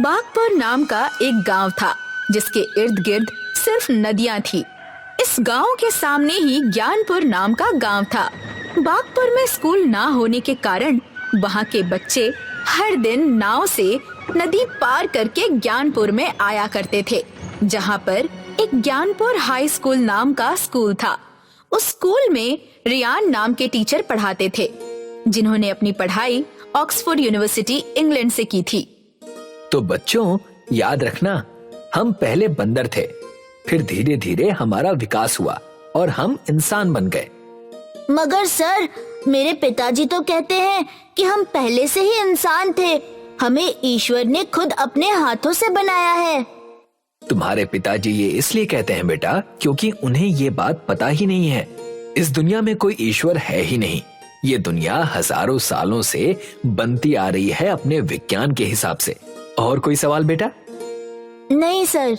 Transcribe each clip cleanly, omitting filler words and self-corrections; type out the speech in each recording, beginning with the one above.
बागपुर नाम का एक गांव था जिसके इर्द गिर्द सिर्फ नदियां थी। इस गांव के सामने ही ज्ञानपुर नाम का गांव था। बागपुर में स्कूल ना होने के कारण वहां के बच्चे हर दिन नाव से नदी पार करके ज्ञानपुर में आया करते थे, जहां पर एक ज्ञानपुर हाई स्कूल नाम का स्कूल था। उस स्कूल में रियान नाम के टीचर पढ़ाते थे, जिन्होंने अपनी पढ़ाई ऑक्सफोर्ड यूनिवर्सिटी इंग्लैंड से की थी। तो बच्चों, याद रखना, हम पहले बंदर थे, फिर धीरे धीरे हमारा विकास हुआ और हम इंसान बन गए। मगर सर, मेरे पिताजी तो कहते हैं कि हम पहले से ही इंसान थे। हमें ईश्वर ने खुद अपने हाथों से बनाया है। तुम्हारे पिताजी ये इसलिए कहते हैं बेटा, क्योंकि उन्हें ये बात पता ही नहीं है। इस दुनिया में कोई ईश्वर है ही नहीं। ये दुनिया हजारों सालों से बनती आ रही है अपने विज्ञान के हिसाब से। और कोई सवाल बेटा? नहीं सर।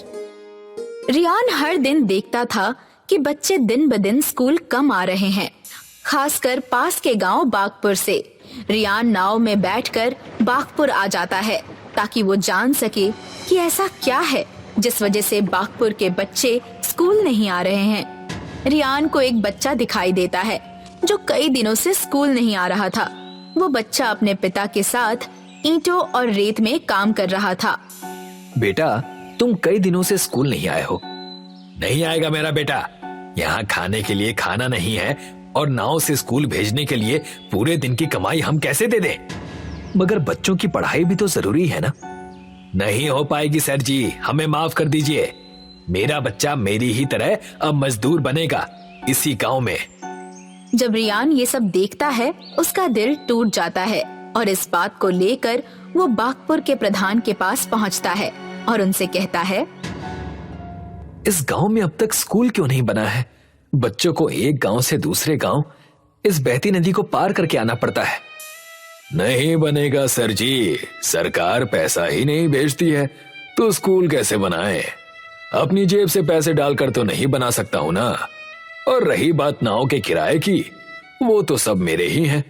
रियान हर दिन देखता था कि बच्चे दिन ब दिन स्कूल कम आ रहे हैं, खासकर पास के गांव बागपुर से। रियान नाव में बैठकर बागपुर आ जाता है ताकि वो जान सके कि ऐसा क्या है जिस वजह से बागपुर के बच्चे स्कूल नहीं आ रहे हैं। रियान को एक बच्चा दिखाई देता है जो कई दिनों से स्कूल नहीं आ रहा था। वो बच्चा अपने पिता के साथ ईंटों और रेत में काम कर रहा था। बेटा, तुम कई दिनों से स्कूल नहीं आए हो। नहीं आएगा मेरा बेटा। यहाँ खाने के लिए खाना नहीं है और नाव से स्कूल भेजने के लिए पूरे दिन की कमाई हम कैसे दे दें? मगर बच्चों की पढ़ाई भी तो जरूरी है ना। नहीं हो पाएगी सर जी, हमें माफ कर दीजिए। मेरा बच्चा मेरी ही तरह अब मजदूर बनेगा इसी गांव में। जब रियान ये सब देखता है, उसका दिल टूट जाता है और इस बात को लेकर वो बागपुर के प्रधान के पास पहुंचता है और उनसे कहता है, इस गांव में अब तक स्कूल क्यों नहीं बना है? बच्चों को एक गांव से दूसरे गांव इस बहती नदी को पार करके आना पड़ता है। नहीं बनेगा सर जी, सरकार पैसा ही नहीं भेजती है तो स्कूल कैसे बनाए? अपनी जेब से पैसे डालकर तो नहीं बना सकता हूं ना। और रही बात नाव के किराए की, वो तो सब मेरे ही हैं।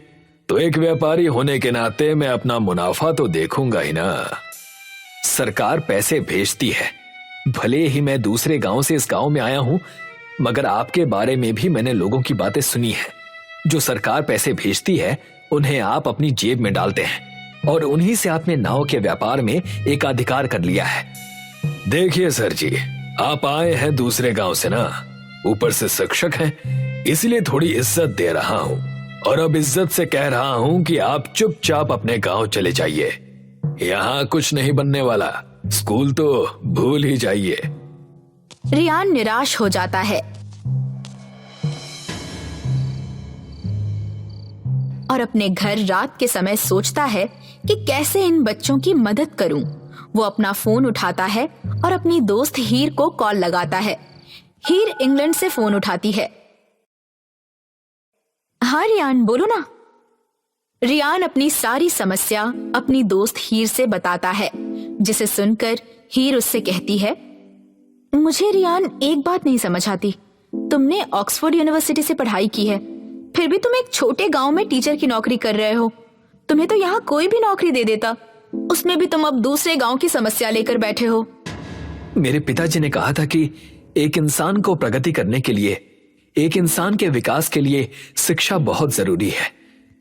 तो एक व्यापारी होने के नाते मैं अपना मुनाफा तो देखूंगा ही ना। सरकार पैसे भेजती है, भले ही मैं दूसरे गांव से इस गांव में आया हूं, मगर आपके बारे में भी मैंने लोगों की बातें सुनी है। जो सरकार पैसे भेजती है उन्हें आप अपनी जेब में डालते हैं और उन्हीं से आपने नाव के व्यापार में एकाधिकार कर लिया है। देखिए सर जी, आप आए हैं दूसरे गांव से ना, ऊपर से शिक्षक हैं, इसलिए थोड़ी इज्जत दे रहा हूं। और अब इज्जत से कह रहा हूं कि आप चुपचाप अपने गांव चले जाइए। यहाँ कुछ नहीं बनने वाला, स्कूल तो भूल ही जाइए। रियान निराश हो जाता है और अपने घर रात के समय सोचता है कि कैसे इन बच्चों की मदद करूं। वो अपना फोन उठाता है और अपनी दोस्त हीर को कॉल लगाता है। हीर इंग्लैंड से फोन उठाती है। हाँ रियान, बोलो ना। रियान अपनी सारी समस्या अपनी दोस्त हीर से बताता है, जिसे सुनकर हीर उससे कहती है, मुझे रियान एक बात नहीं समझ आती। तुमने ऑक्सफोर्ड यूनिवर्सिटी से पढ़ाई की है, फिर भी तुम एक छोटे गांव में टीचर की नौकरी कर रहे हो। तुम्हें तो यहाँ कोई भी नौकरी दे देता, उसमें भी तुम अब दूसरे गांव की समस्या लेकर बैठे हो। मेरे पिताजी ने कहा था कि एक इंसान को प्रगति करने के लिए, एक इंसान के विकास के लिए शिक्षा बहुत जरूरी है।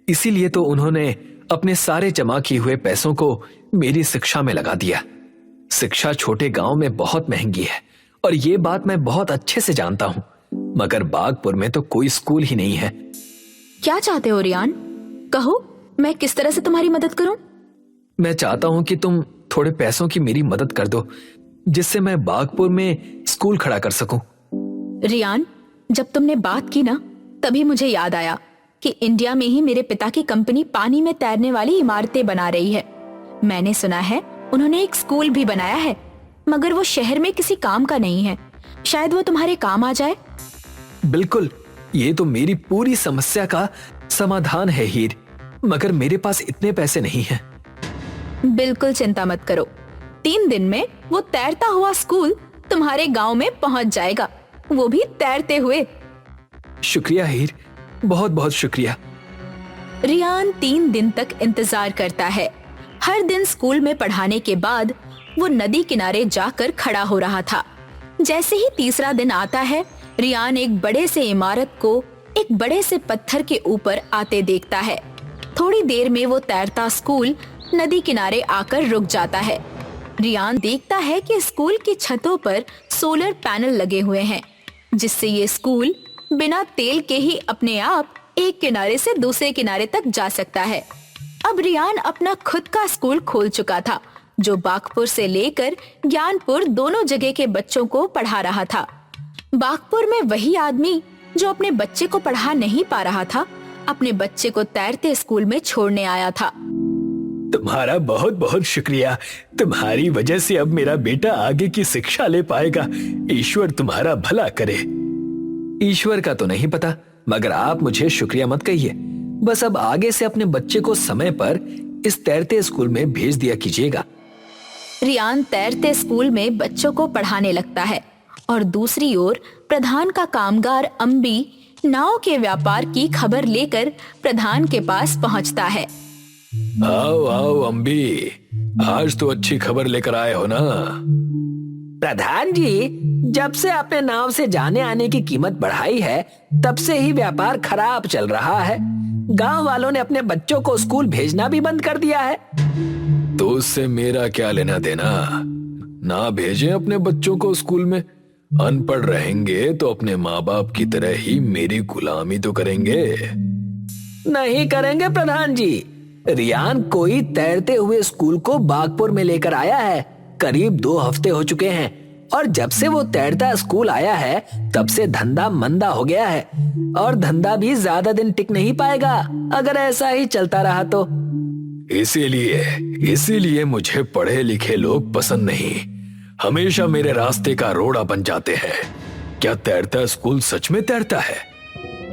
इसीलिए तो उन्होंने अपने सारे जमा किए हुए पैसों को मेरी शिक्षा में लगा दिया। शिक्षा छोटे गांव में बहुत महंगी है और ये बात मैं बहुत अच्छे से जानता हूं, मगर बागपुर में तो कोई स्कूल ही नहीं है। क्या चाहते हो रियान? कहो, मैं किस तरह से तुम्हारी मदद करूं? मैं चाहता हूं कि तुम थोड़े पैसों की मेरी मदद कर दो, जिससे मैं बागपुर में स्कूल खड़ा कर सकूं। रियान, जब तुमने बात की ना, तभी मुझे याद आया कि इंडिया में ही मेरे पिता की कंपनी पानी में तैरने वाली इमारतें बना रही है। मैंने सुना है उन्होंने एक स्कूल भी बनाया है, मगर वो शहर में किसी काम का नहीं है। शायद वो तुम्हारे काम आ जाए। बिल्कुल, ये तो मेरी पूरी समस्या का समाधान है हीर, मगर मेरे पास इतने पैसे नहीं हैं। बिल्कुल चिंता मत करो, 3 दिन में वो तैरता हुआ स्कूल तुम्हारे गांव में पहुंच जाएगा, वो भी तैरते हुए। शुक्रिया हीर, बहुत बहुत शुक्रिया। रियान 3 दिन तक इंतजार करता है। हर दिन स्कूल में पढ़ाने के बाद वो नदी किनारे जाकर खड़ा हो रहा था। जैसे ही तीसरा दिन आता है, रियान एक बड़े से इमारत को एक बड़े से पत्थर के ऊपर आते देखता है। थोड़ी देर में वो तैरता स्कूल नदी किनारे आकर रुक जाता है। रियान देखता है कि स्कूल की छतों पर सोलर पैनल लगे हुए हैं, जिससे ये स्कूल बिना तेल के ही अपने आप एक किनारे से दूसरे किनारे तक जा सकता है। अब रियान अपना खुद का स्कूल खोल चुका था, जो बागपुर से लेकर ज्ञानपुर दोनों जगह के बच्चों को पढ़ा रहा था। बागपुर में वही आदमी जो अपने बच्चे को पढ़ा नहीं पा रहा था, अपने बच्चे को तैरते स्कूल में छोड़ने आया था। तुम्हारा बहुत बहुत शुक्रिया। तुम्हारी वजह से अब मेरा बेटा आगे की शिक्षा ले पाएगा। ईश्वर तुम्हारा भला करे। ईश्वर का तो नहीं पता, मगर आप मुझे शुक्रिया मत कहिए। बस अब आगे से अपने बच्चे को समय पर इस तैरते स्कूल में भेज दिया कीजिएगा। रियान तैरते स्कूल में बच्चों को पढ़ाने लगता है और दूसरी ओर प्रधान का कामगार अम्बी नाव के व्यापार की खबर लेकर प्रधान के पास पहुंचता है। आओ आओ अम्बी, आज तो अच्छी खबर लेकर आए हो ना। प्रधान जी, जब से आपने नाव से जाने आने की कीमत बढ़ाई है, तब से ही व्यापार खराब चल रहा है। गांव वालों ने अपने बच्चों को स्कूल भेजना भी बंद कर दिया है। तो उससे मेरा क्या लेना देना। ना भेजें अपने बच्चों को स्कूल में। अनपढ़ रहेंगे तो अपने माँ बाप की तरह ही मेरी गुलामी तो करेंगे। नहीं करेंगे प्रधान जी। रियान कोई तैरते हुए स्कूल को बागपुर में लेकर आया है। करीब 2 हफ्ते हो चुके हैं और जब से वो तैरता स्कूल आया है, तब से धंधा मंदा हो गया है और धंधा भी ज्यादा दिन टिक नहीं पाएगा अगर ऐसा ही चलता रहा तो। इसीलिए मुझे पढ़े लिखे लोग पसंद नहीं। हमेशा मेरे रास्ते का रोड़ा बन जाते हैं। क्या तैरता स्कूल सच में तैरता है?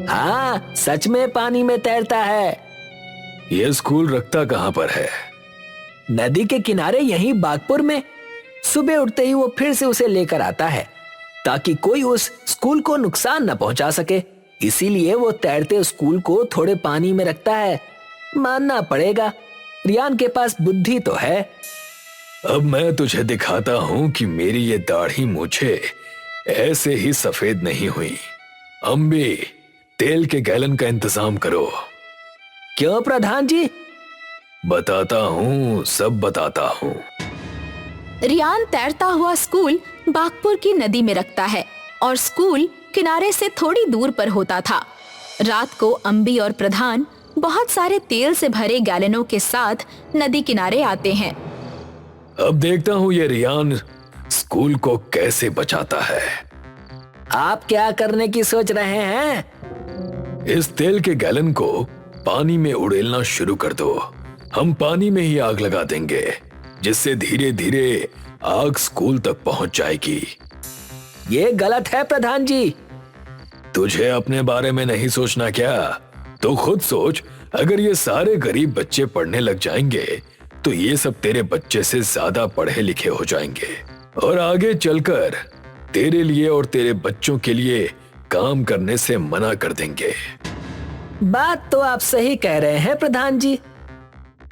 हाँ, सच में पानी में तैरता है। यह स्कूल रखता कहाँ पर है? नदी के किनारे यहीं बागपुर में। सुबह उठते ही वो फिर से उसे लेकर आता है ताकि कोई उस स्कूल को नुकसान न पहुंचा सके। इसीलिए वो तैरते स्कूल को थोड़े पानी में रखता है। मानना पड़ेगा, रियान के पास बुद्धि तो है। अब मैं तुझे दिखाता हूँ कि मेरी ये दाढ़ी मूछे ऐसे ही सफेद नहीं हुई। अम्बी, तेल के गैलन का इंतजाम करो। क्यों प्रधान जी? बताता हूँ, सब बताता हूँ। रियान तैरता हुआ स्कूल बागपुर की नदी में रखता है और स्कूल किनारे से थोड़ी दूर पर होता था। रात को अम्बी और प्रधान बहुत सारे तेल से भरे गैलनों के साथ नदी किनारे आते हैं। अब देखता हूँ ये रियान स्कूल को कैसे बचाता है। आप क्या करने की सोच रहे हैं? इस तेल के गैलन को पानी में उड़ेलना शुरू कर दो। हम पानी में ही आग लगा देंगे, जिससे धीरे धीरे आग स्कूल तक पहुंच जाएगी। ये गलत है प्रधान जी। तुझे अपने बारे में नहीं सोचना क्या? तो खुद सोच, अगर ये सारे गरीब बच्चे पढ़ने लग जाएंगे तो ये सब तेरे बच्चे से ज्यादा पढ़े लिखे हो जाएंगे और आगे चलकर तेरे लिए और तेरे बच्चों के लिए काम करने से मना कर देंगे। बात तो आप सही कह रहे हैं प्रधान जी।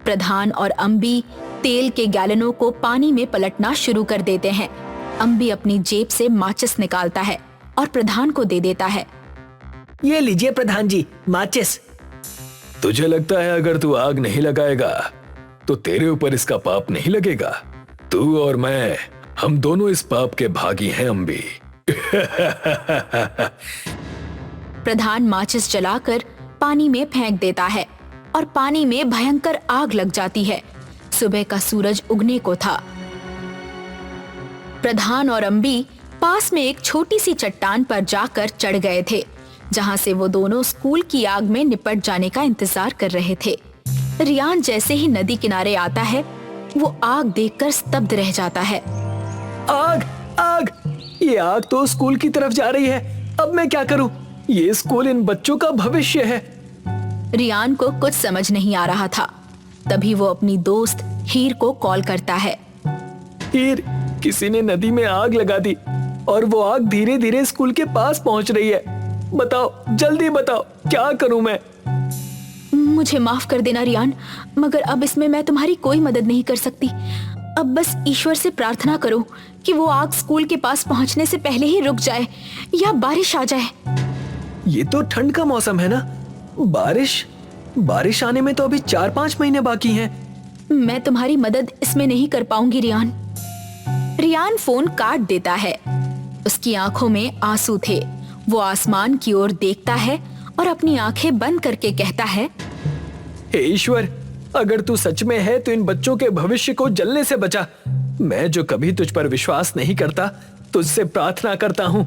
प्रधान और अम्बी तेल के गैलनों को पानी में पलटना शुरू कर देते हैं। अम्बी अपनी जेब से माचिस निकालता है और प्रधान को दे देता है। ये लीजिए प्रधान जी, माचिस। तुझे लगता है अगर तू आग नहीं लगाएगा तो तेरे ऊपर इसका पाप नहीं लगेगा? तू और मैं, हम दोनों इस पाप के भागी हैं अम्बी। प्रधान माचिस जलाकर पानी में फेंक देता है और पानी में भयंकर आग लग जाती है। सुबह का सूरज उगने को था। प्रधान और अम्बी पास में एक छोटी सी चट्टान पर जाकर चढ़ गए थे, जहां से वो दोनों स्कूल की आग में निपट जाने का इंतजार कर रहे थे। रियान जैसे ही नदी किनारे आता है, वो आग देखकर स्तब्ध रह जाता है। आग, आग! ये आग तो स्कूल की तरफ जा रही है। अब मैं क्या करूं? ये स्कूल इन बच्चों का भविष्य है। रियान को कुछ समझ नहीं आ रहा था। तभी वो अपनी दोस्त हीर को कॉल करता है। हीर, किसी ने नदी में आग लगा दी और वो आग धीरे धीरे स्कूल के पास पहुंच रही है। बताओ, जल्दी बताओ, क्या करूं मैं? मुझे माफ कर देना रियान, मगर अब इसमें मैं तुम्हारी कोई मदद नहीं कर सकती। अब बस ईश्वर से प्रार्थना करो कि वो आग स्कूल के पास पहुंचने से पहले ही रुक जाए या बारिश आ जाए। ये तो ठंड का मौसम है ना, बारिश आने में तो अभी 4-5 महीने बाकी हैं। मैं तुम्हारी मदद इसमें नहीं कर पाऊंगी रियान। रियान फोन काट देता है। उसकी आंखों में आंसू थे। वो आसमान की ओर देखता है और अपनी आंखें बंद करके कहता है, हे ईश्वर, अगर तू सच में है तो इन बच्चों के भविष्य को जलने से बचा। मैं जो कभी तुझ पर विश्वास नहीं करता, तुझसे प्रार्थना करता हूँ,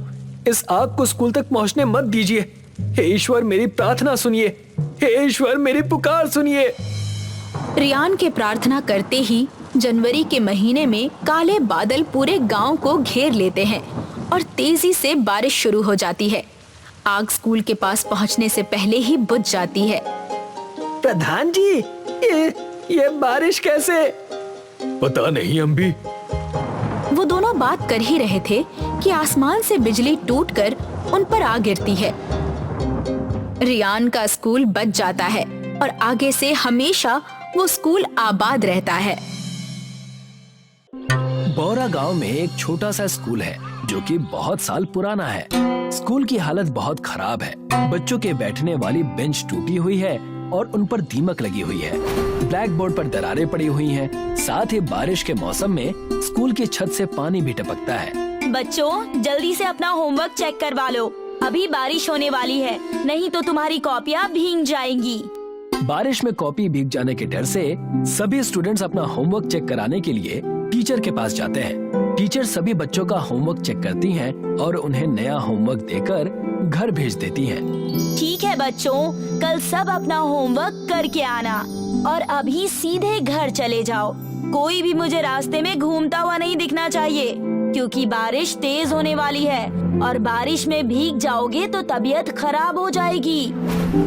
इस आग को स्कूल तक पहुँचने मत दीजिए। हे ईश्वर, मेरी प्रार्थना सुनिए। हे ईश्वर, मेरी पुकार सुनिए। रियान के प्रार्थना करते ही जनवरी के महीने में काले बादल पूरे गांव को घेर लेते हैं और तेजी से बारिश शुरू हो जाती है। आग स्कूल के पास पहुंचने से पहले ही बुझ जाती है। प्रधान जी, ये बारिश कैसे? पता नहीं अम्बी। वो दोनों बात कर ही रहे थे कि आसमान से बिजली टूटकर उन पर आ गिरती है। रियान का स्कूल बच जाता है और आगे से हमेशा वो स्कूल आबाद रहता है। बौरा गांव में एक छोटा सा स्कूल है जो कि बहुत साल पुराना है। स्कूल की हालत बहुत खराब है। बच्चों के बैठने वाली बेंच टूटी हुई है और उन पर दीमक लगी हुई है। ब्लैक बोर्ड पर दरारें पड़ी हुई हैं। साथ ही बारिश के मौसम में स्कूल की छत से पानी भी टपकता है। बच्चों, जल्दी से अपना होमवर्क चेक करवा लो। अभी बारिश होने वाली है, नहीं तो तुम्हारी कॉपियाँ भीग जाएंगी। बारिश में कॉपी भीग जाने के डर से सभी स्टूडेंट्स अपना होमवर्क चेक कराने के लिए टीचर के पास जाते हैं। टीचर सभी बच्चों का होमवर्क चेक करती हैं और उन्हें नया होमवर्क देकर घर भेज देती हैं। ठीक है बच्चों, कल सब अपना होमवर्क करके आना और अभी सीधे घर चले जाओ। कोई भी मुझे रास्ते में घूमता हुआ नहीं दिखना चाहिए, क्योंकि बारिश तेज होने वाली है और बारिश में भीग जाओगे तो तबीयत खराब हो जाएगी।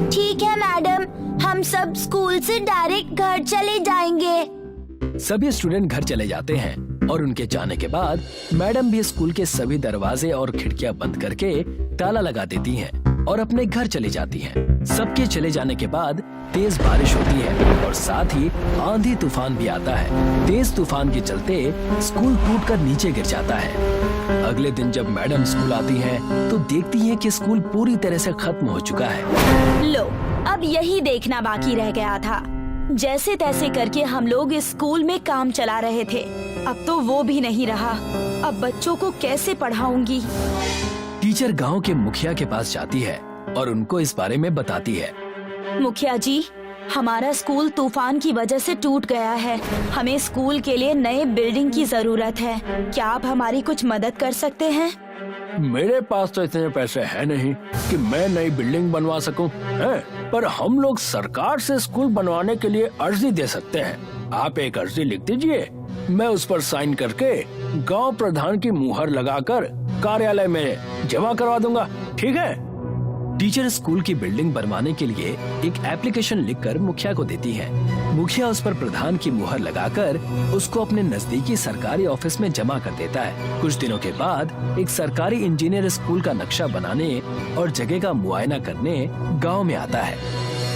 ठीक है मैडम, हम सब स्कूल से डायरेक्ट घर चले जाएंगे। सभी स्टूडेंट घर चले जाते हैं और उनके जाने के बाद मैडम भी स्कूल के सभी दरवाजे और खिड़कियां बंद करके ताला लगा देती हैं और अपने घर चली जाती हैं। सबके चले जाने के बाद तेज बारिश होती है और साथ ही आंधी तूफान भी आता है। तेज तूफान के चलते स्कूल टूटकर नीचे गिर जाता है। अगले दिन जब मैडम स्कूल आती हैं, तो देखती हैं कि स्कूल पूरी तरह से खत्म हो चुका है। लो, अब यही देखना बाकी रह गया था। जैसे तैसे करके हम लोग इस स्कूल में काम चला रहे थे, अब तो वो भी नहीं रहा। अब बच्चों को कैसे पढ़ाऊंगी? टीचर गांव के मुखिया के पास जाती है और उनको इस बारे में बताती है। मुखिया जी, हमारा स्कूल तूफान की वजह से टूट गया है। हमें स्कूल के लिए नए बिल्डिंग की जरूरत है। क्या आप हमारी कुछ मदद कर सकते हैं? मेरे पास तो इतने पैसे है नहीं कि मैं नई बिल्डिंग बनवा सकूं, पर हम लोग सरकार से स्कूल बनवाने के लिए अर्जी दे सकते हैं। आप एक अर्जी लिख दीजिए, मैं उस पर साइन करके गांव प्रधान की मुहर लगाकर कार्यालय में जमा करवा दूंगा। ठीक है? टीचर स्कूल की बिल्डिंग बनवाने के लिए एक एप्लीकेशन लिखकर मुखिया को देती है। मुखिया उस पर प्रधान की मुहर लगाकर उसको अपने नजदीकी सरकारी ऑफिस में जमा कर देता है। कुछ दिनों के बाद एक सरकारी इंजीनियर स्कूल का नक्शा बनाने और जगह का मुआयना करने गांव में आता है।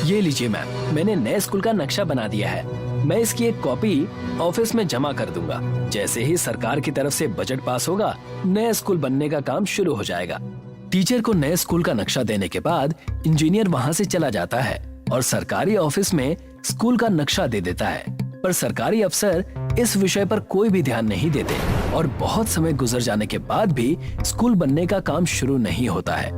ये लीजिए मैम, मैंने नए स्कूल का नक्शा बना दिया है। मैं इसकी एक कॉपी ऑफिस में जमा कर दूंगा। जैसे ही सरकार की तरफ से बजट पास होगा, नया स्कूल बनने का काम शुरू हो जाएगा। टीचर को नए स्कूल का नक्शा देने के बाद इंजीनियर वहाँ से चला जाता है और सरकारी ऑफिस में स्कूल का नक्शा दे देता है। पर सरकारी अफसर इस विषय पर कोई भी ध्यान नहीं देते और बहुत समय गुजर जाने के बाद भी स्कूल बनने का काम शुरू नहीं होता है।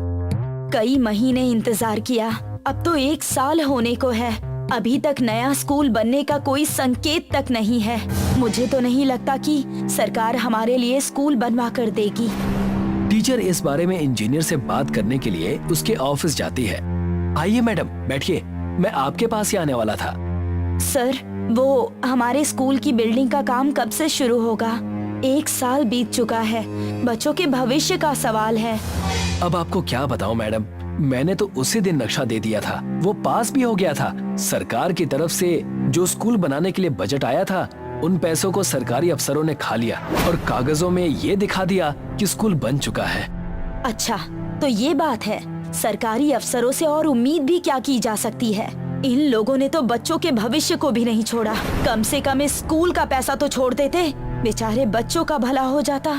कई महीने इंतजार किया, अब तो 1 साल होने को है। अभी तक नया स्कूल बनने का कोई संकेत तक नहीं है। मुझे तो नहीं लगता कि सरकार हमारे लिए स्कूल बनवा कर देगी। टीचर इस बारे में इंजीनियर से बात करने के लिए उसके ऑफिस जाती है। आइए मैडम, बैठिए, मैं आपके पास ही आने वाला था। सर, वो हमारे स्कूल की बिल्डिंग का काम कब से शुरू होगा? 1 साल बीत चुका है। बच्चों के भविष्य का सवाल है। अब आपको क्या बताऊं मैडम, मैंने तो उसी दिन नक्शा दे दिया था, वो पास भी हो गया था। सरकार की तरफ से जो स्कूल बनाने के लिए बजट आया था, उन पैसों को सरकारी अफसरों ने खा लिया और कागजों में ये दिखा दिया कि स्कूल बन चुका है। अच्छा, तो ये बात है। सरकारी अफसरों से और उम्मीद भी क्या की जा सकती है? इन लोगों ने तो बच्चों के भविष्य को भी नहीं छोड़ा। कम से कम इस स्कूल का पैसा तो छोड़ देते, बेचारे बच्चों का भला हो जाता।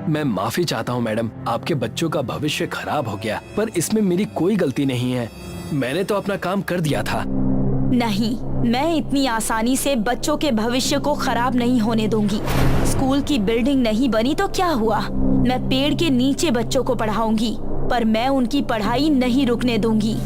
मैं माफी चाहता हूँ मैडम, आपके बच्चों का भविष्य खराब हो गया, पर इसमें मेरी कोई गलती नहीं है। मैंने तो अपना काम कर दिया था। नहीं, मैं इतनी आसानी से बच्चों के भविष्य को खराब नहीं होने दूंगी। स्कूल की बिल्डिंग नहीं बनी तो क्या हुआ, मैं पेड़ के नीचे बच्चों को पढ़ाऊंगी, पर मैं उनकी पढ़ाई नहीं रुकने दूंगी।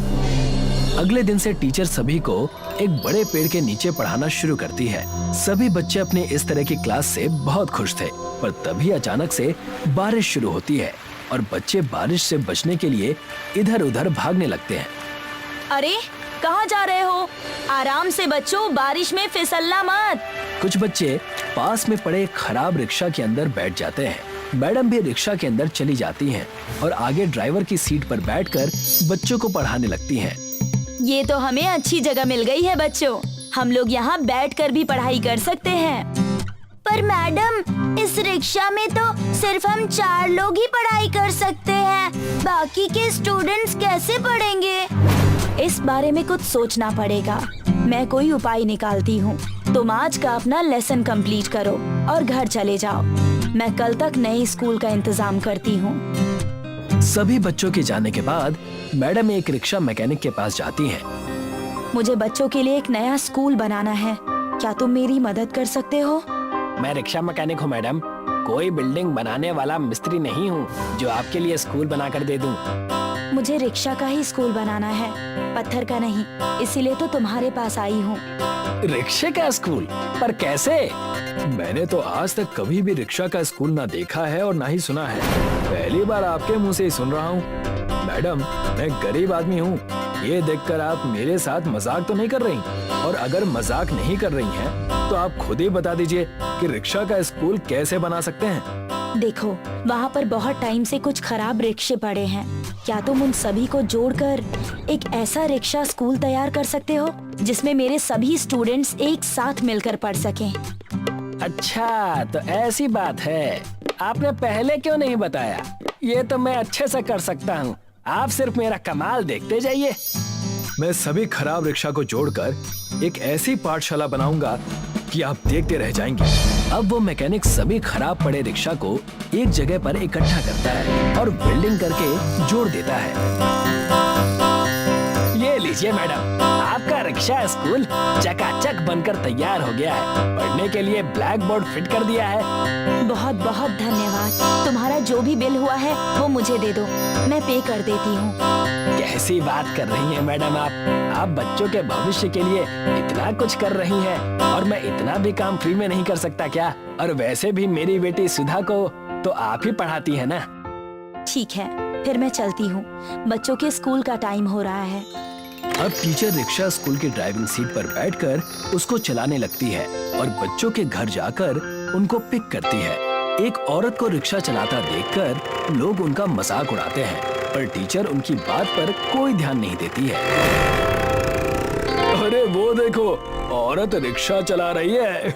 अगले दिन से टीचर सभी को एक बड़े पेड़ के नीचे पढ़ाना शुरू करती है। सभी बच्चे अपने इस तरह की क्लास से बहुत खुश थे, पर तभी अचानक से बारिश शुरू होती है और बच्चे बारिश से बचने के लिए इधर उधर भागने लगते हैं। अरे कहाँ जा रहे हो? आराम से बच्चों, बारिश में फिसलना मत। कुछ बच्चे पास में पड़े एक खराब रिक्शा के अंदर बैठ जाते हैं। मैडम भी रिक्शा के अंदर चली जाती हैं और आगे ड्राइवर की सीट पर बैठकर बच्चों को पढ़ाने लगती हैं। ये तो हमें अच्छी जगह मिल गई है बच्चों, हम लोग यहाँ बैठकर भी पढ़ाई कर सकते हैं। पर मैडम, इस रिक्शा में तो सिर्फ हम 4 लोग ही पढ़ाई कर सकते हैं, बाकी के स्टूडेंट्स कैसे पढ़ेंगे? इस बारे में कुछ सोचना पड़ेगा। मैं कोई उपाय निकालती हूँ। तुम आज का अपना लेसन कंप्लीट करो और घर चले जाओ। मैं कल तक नए स्कूल का इंतजाम करती हूँ। सभी बच्चों के जाने के बाद मैडम एक रिक्शा मैकेनिक के पास जाती हैं। मुझे बच्चों के लिए एक नया स्कूल बनाना है, क्या तुम मेरी मदद कर सकते हो? मैं रिक्शा मैकेनिक हूँ मैडम, कोई बिल्डिंग बनाने वाला मिस्त्री नहीं हूँ जो आपके लिए स्कूल बनाकर दे दूँ। मुझे रिक्शा का ही स्कूल बनाना है, पत्थर का नहीं, इसीलिए तो तुम्हारे पास आई हूँ। रिक्शे का स्कूल? पर कैसे? मैंने तो आज तक कभी भी रिक्शा का स्कूल ना देखा है और ना ही सुना है। पहली बार आपके मुंह से ही सुन रहा हूँ। मैडम, मैं गरीब आदमी हूँ, ये देखकर आप मेरे साथ मजाक तो नहीं कर रही? और अगर मजाक नहीं कर रही हैं, तो आप खुद ही बता दीजिए कि रिक्शा का स्कूल कैसे बना सकते हैं। देखो, वहाँ पर बहुत टाइम से कुछ खराब रिक्शे पड़े हैं, क्या तुम उन सभी को जोड़कर एक ऐसा रिक्शा स्कूल तैयार कर सकते हो जिसमें मेरे सभी स्टूडेंट्स एक साथ मिलकर पढ़ सकें? अच्छा, तो ऐसी बात है, आपने पहले क्यों नहीं बताया? ये तो मैं अच्छे से कर सकता हूँ, आप सिर्फ मेरा कमाल देखते जाइए। मैं सभी खराब रिक्शा को जोड़कर एक ऐसी पाठशाला बनाऊंगा कि आप देखते रह जाएंगे। अब वो मैकेनिक सभी खराब पड़े रिक्शा को एक जगह पर इकट्ठा करता है और वेल्डिंग करके जोड़ देता है। ये लीजिए मैडम, आपका रिक्शा स्कूल चकाचक बनकर तैयार हो गया है। पढ़ने के लिए ब्लैक बोर्ड फिट कर दिया है। बहुत बहुत धन्यवाद। तुम्हारा जो भी बिल हुआ है वो मुझे दे दो, मैं पे कर देती हूँ। कैसी बात कर रही हैं मैडम आप बच्चों के भविष्य के लिए इतना कुछ कर रही हैं और मैं इतना भी काम फ्री में नहीं कर सकता क्या? और वैसे भी मेरी बेटी सुधा को तो आप ही पढ़ाती है ना। ठीक है, फिर मैं चलती हूँ, बच्चों के स्कूल का टाइम हो रहा है। अब टीचर रिक्शा स्कूल की ड्राइविंग सीट पर बैठकर उसको चलाने लगती है और बच्चों के घर जाकर उनको पिक करती है। एक औरत को रिक्शा चलाता देखकर लोग उनका मजाक उड़ाते हैं, पर टीचर उनकी बात पर कोई ध्यान नहीं देती है। अरे वो देखो, औरत रिक्शा चला रही है।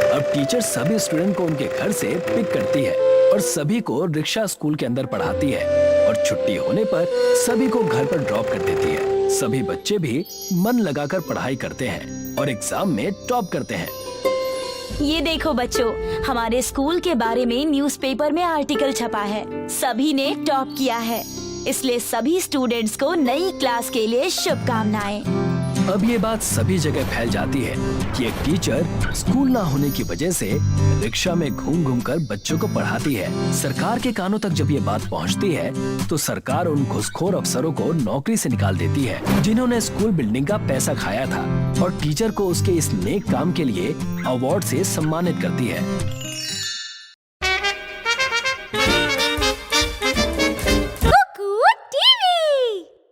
अब टीचर सभी स्टूडेंट को उनके घर से पिक करती है और सभी को रिक्शा स्कूल के अंदर पढ़ाती है और छुट्टी होने पर सभी को घर पर ड्रॉप कर देती है। सभी बच्चे भी मन लगाकर पढ़ाई करते हैं और एग्जाम में टॉप करते हैं। ये देखो बच्चों, हमारे स्कूल के बारे में न्यूज़पेपर में आर्टिकल छपा है, सभी ने टॉप किया है, इसलिए सभी स्टूडेंट्स को नई क्लास के लिए शुभकामनाएं। अब ये बात सभी जगह फैल जाती है कि एक टीचर स्कूल ना होने की वजह से रिक्शा में घूम घूम कर बच्चों को पढ़ाती है। सरकार के कानों तक जब ये बात पहुंचती है तो सरकार उन घुसखोर अफसरों को नौकरी से निकाल देती है जिन्होंने स्कूल बिल्डिंग का पैसा खाया था और टीचर को उसके इस नेक काम के लिए अवार्ड से सम्मानित करती है।